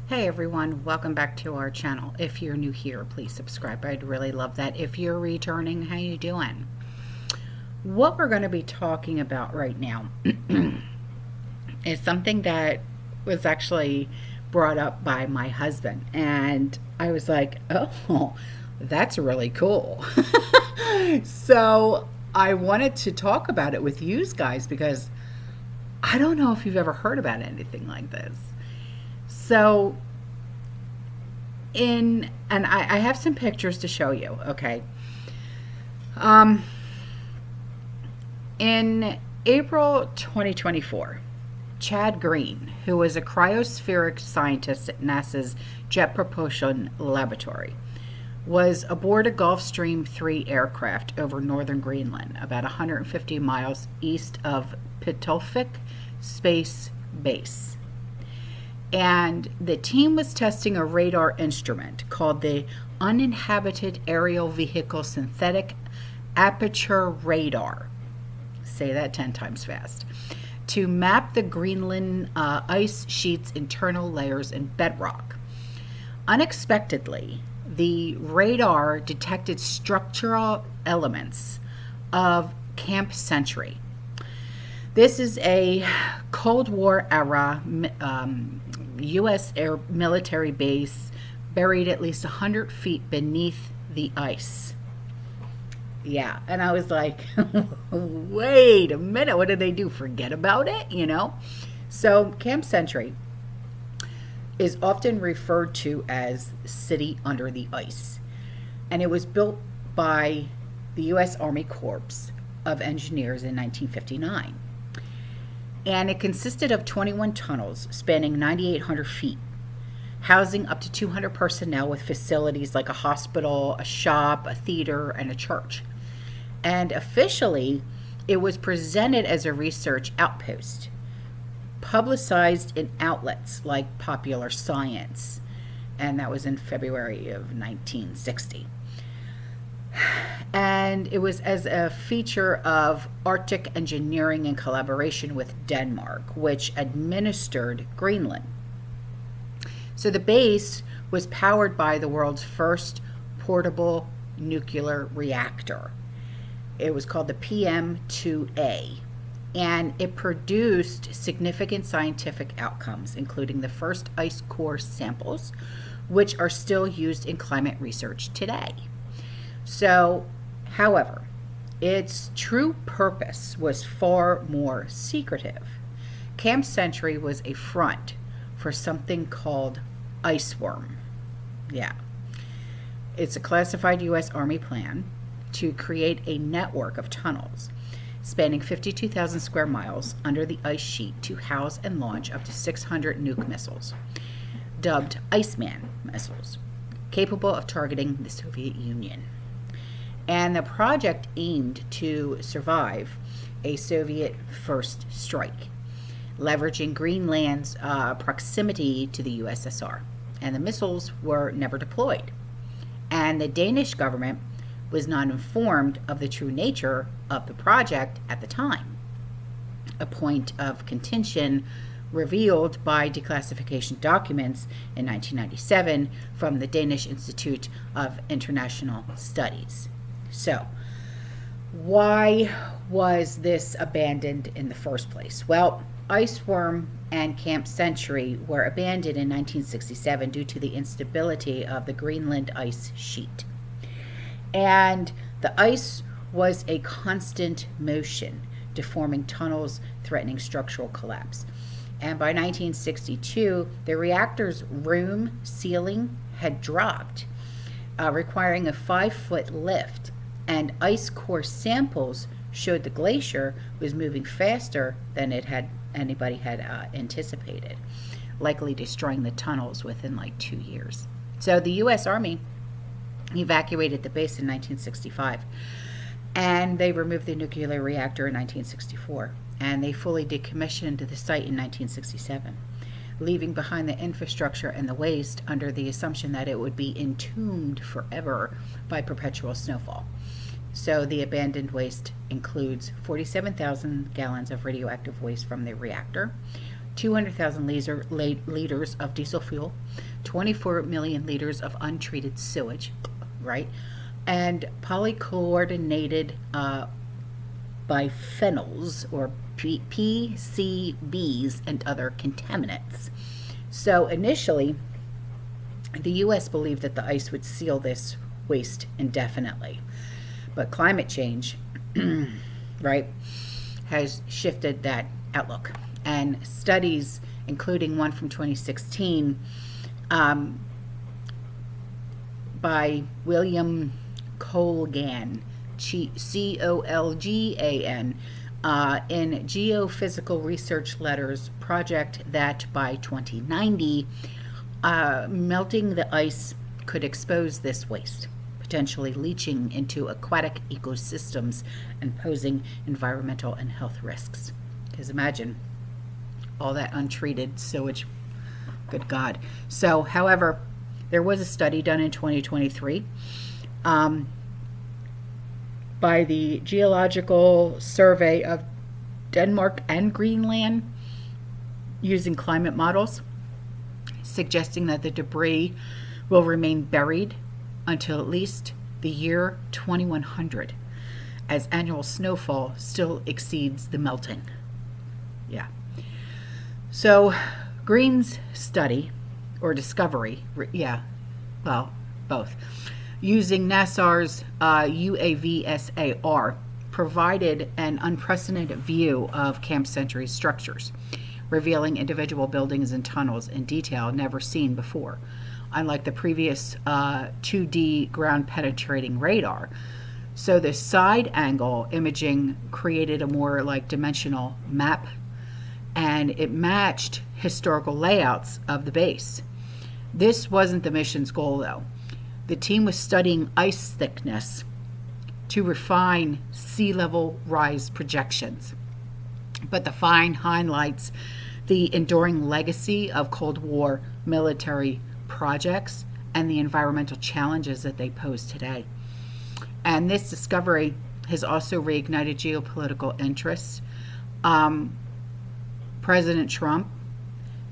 Hey everyone, welcome back to our channel. If you're new here, please subscribe. I'd really love that. If you're returning, how you doing? What we're going to be talking about right now is something that was actually brought up by my husband, and I was like, "Oh, that's really cool." So, I wanted to talk about it with you guys because I don't know if you've ever heard about anything like this. So, I have some pictures to show you, okay? Um, in April 2024, Chad Green, who was a cryospheric scientist at NASA's Jet Propulsion Laboratory, was aboard a Gulfstream 3 aircraft over northern Greenland, about 150 miles east of Pitofik Space Base. And the team was testing a radar instrument called the Uninhabited Aerial Vehicle Synthetic Aperture Radar. Say that 10 times fast. To map the Greenland ice sheet's internal layers and bedrock. Unexpectedly, the radar detected structural elements of Camp Sentry. This is a Cold War era U.S. air military base buried at least 100 feet beneath the ice. Yeah, and I was like, wait a minute, what did they do? Forget about it, you know? So Camp Sentry is often referred to as City Under the Ice, and it was built by the U.S. Army Corps of Engineers in 1959. And it consisted of 21 tunnels spanning 9,800 feet, housing up to 200 personnel with facilities like a hospital, a shop, a theater, and a church. And officially, it was presented as a research outpost, publicized in outlets like Popular Science, and that was in February of 1960. And it was as a feature of Arctic engineering in collaboration with Denmark, which administered Greenland. So the base was powered by the world's first portable nuclear reactor. It was called the PM2A, and it produced significant scientific outcomes, including the first ice core samples, which are still used in climate research today. So, however, its true purpose was far more secretive. Camp Sentry was a front for something called Iceworm. Yeah. It's a classified U.S. Army plan to create a network of tunnels spanning 52,000 square miles under the ice sheet to house and launch up to 600 nuke missiles, dubbed Iceman missiles, capable of targeting the Soviet Union. And the project aimed to survive a Soviet first strike, leveraging Greenland's proximity to the USSR. And the missiles were never deployed. And the Danish government was not informed of the true nature of the project at the time, a point of contention revealed by declassification documents in 1997 from the Danish Institute of International Studies. So, why was this abandoned in the first place? Well, Iceworm and Camp Sentry were abandoned in 1967 due to the instability of the Greenland ice sheet. And the ice was a constant motion, deforming tunnels, threatening structural collapse. And by 1962, the reactor's room ceiling had dropped, requiring a 5-foot lift. And ice core samples showed the glacier was moving faster than anybody had anticipated, likely destroying the tunnels within like 2 years. So the U.S. Army evacuated the base in 1965, and they removed the nuclear reactor in 1964, and they fully decommissioned the site in 1967, leaving behind the infrastructure and the waste under the assumption that it would be entombed forever by perpetual snowfall. So the abandoned waste includes 47,000 gallons of radioactive waste from the reactor, 200,000 liters of diesel fuel, 24 million liters of untreated sewage, right? And polychlorinated biphenyls or PCBs and other contaminants. So initially, the U.S. believed that the ice would seal this waste indefinitely. But climate change, right, has shifted that outlook. And studies, including one from 2016 by William Colgan, Colgan, in Geophysical Research Letters, project that by 2090, melting the ice could expose this waste, potentially leaching into aquatic ecosystems and posing environmental and health risks. Because imagine all that untreated sewage. Good God. So, however, there was a study done in 2023 by the Geological Survey of Denmark and Greenland using climate models, suggesting that the debris will remain buried until at least the year 2100, as annual snowfall still exceeds the melting. Yeah. So, Green's study, or discovery, both, using NASA's UAVSAR, provided an unprecedented view of Camp Sentry's structures, revealing individual buildings and tunnels in detail never seen before. Unlike the previous 2D ground-penetrating radar. So the side angle imaging created a more dimensional map, and it matched historical layouts of the base. This wasn't the mission's goal, though. The team was studying ice thickness to refine sea level rise projections. But the find highlights the enduring legacy of Cold War military projects and the environmental challenges that they pose today. And this discovery has also reignited geopolitical interests. President Trump,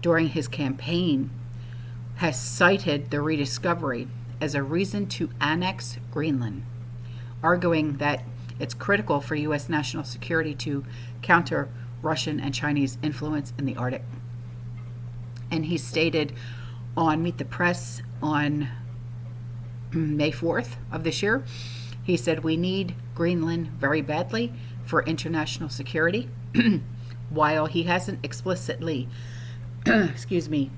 during his campaign, has cited the rediscovery as a reason to annex Greenland, arguing that it's critical for U.S. national security to counter Russian and Chinese influence in the Arctic. And he stated on Meet the Press on May 4th of this year, he said, "We need Greenland very badly for international security." While he hasn't explicitly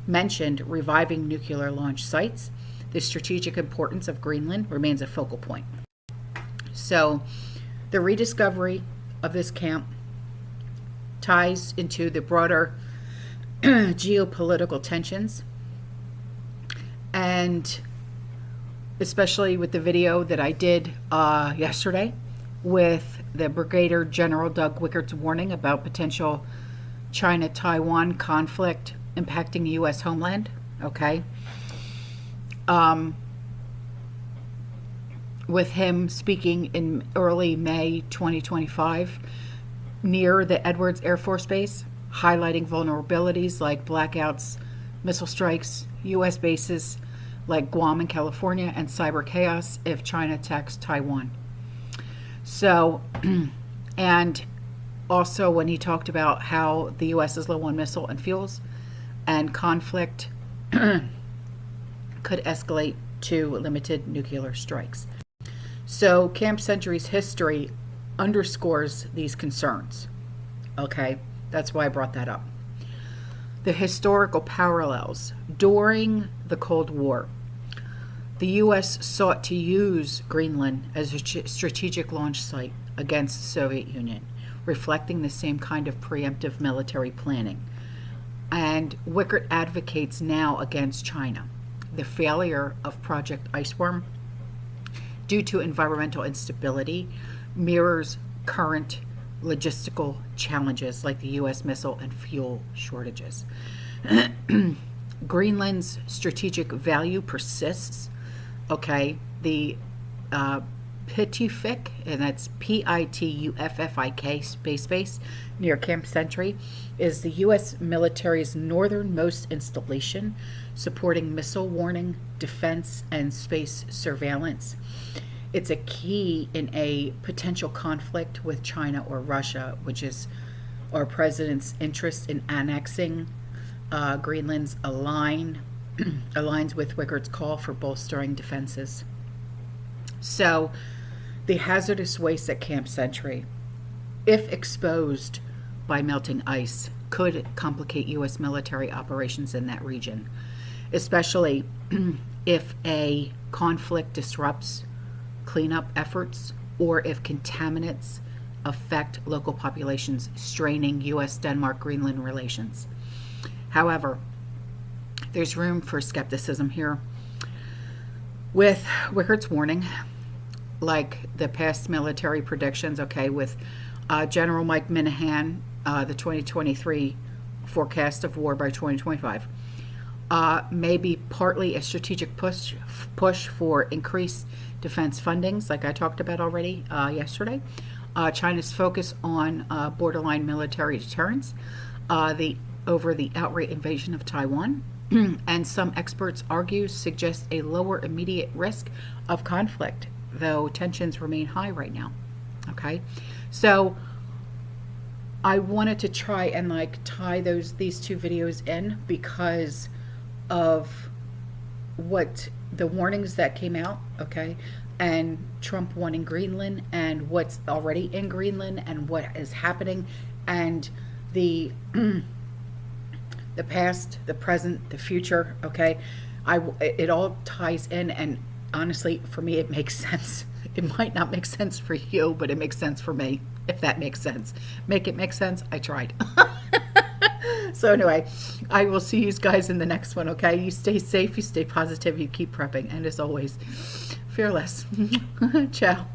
mentioned reviving nuclear launch sites, the strategic importance of Greenland remains a focal point. So the rediscovery of this camp ties into the broader geopolitical tensions, and especially with the video that I did yesterday with the Brigadier General Doug Wickert's warning about potential China-Taiwan conflict impacting the U.S. homeland, okay? With him speaking in early May 2025 near the Edwards Air Force Base, highlighting vulnerabilities like blackouts, missile strikes, U.S. bases like Guam and California, and cyber chaos if China attacks Taiwan. So, and also when he talked about how the U.S. is low on missile and fuels, and conflict could escalate to limited nuclear strikes. So Camp Sentry's history underscores these concerns. Okay, that's why I brought that up. The historical parallels. During the Cold War, the U.S. sought to use Greenland as a strategic launch site against the Soviet Union, reflecting the same kind of preemptive military planning. And Wickert advocates now against China. The failure of Project Iceworm, due to environmental instability, mirrors current logistical challenges like the U.S. missile and fuel shortages. Greenland's strategic value persists. Okay, the Pituffik, and that's Pituffik space near Camp Sentry, is the U.S. military's northernmost installation supporting missile warning, defense, and space surveillance. It's a key in a potential conflict with China or Russia, which is our president's interest in annexing Greenland's aligns with Wickard's call for bolstering defenses. So, the hazardous waste at Camp Sentry, if exposed by melting ice, could complicate U.S. military operations in that region, especially if a conflict disrupts cleanup efforts or if contaminants affect local populations, straining U.S. Denmark-Greenland relations. However, there's room for skepticism here. With Wickard's warning, like the past military predictions, okay, with General Mike Minahan, the 2023 forecast of war by 2025, may be partly a strategic push for increased defense fundings, like I talked about already yesterday. China's focus on borderline military deterrence, over the outright invasion of Taiwan, and some experts argue suggest a lower immediate risk of conflict, though tensions remain high right now. Okay, so I wanted to try and tie these two videos in because of what the warnings that came out, okay, and Trump wanting Greenland and what's already in Greenland and what is happening, and the past, the present, the future, okay. It all ties in, and honestly, for me, it makes sense. It might not make sense for you, but it makes sense for me, if that makes sense. Make it make sense? I tried. So anyway, I will see you guys in the next one, okay? You stay safe, you stay positive, you keep prepping, and as always, fearless. Ciao.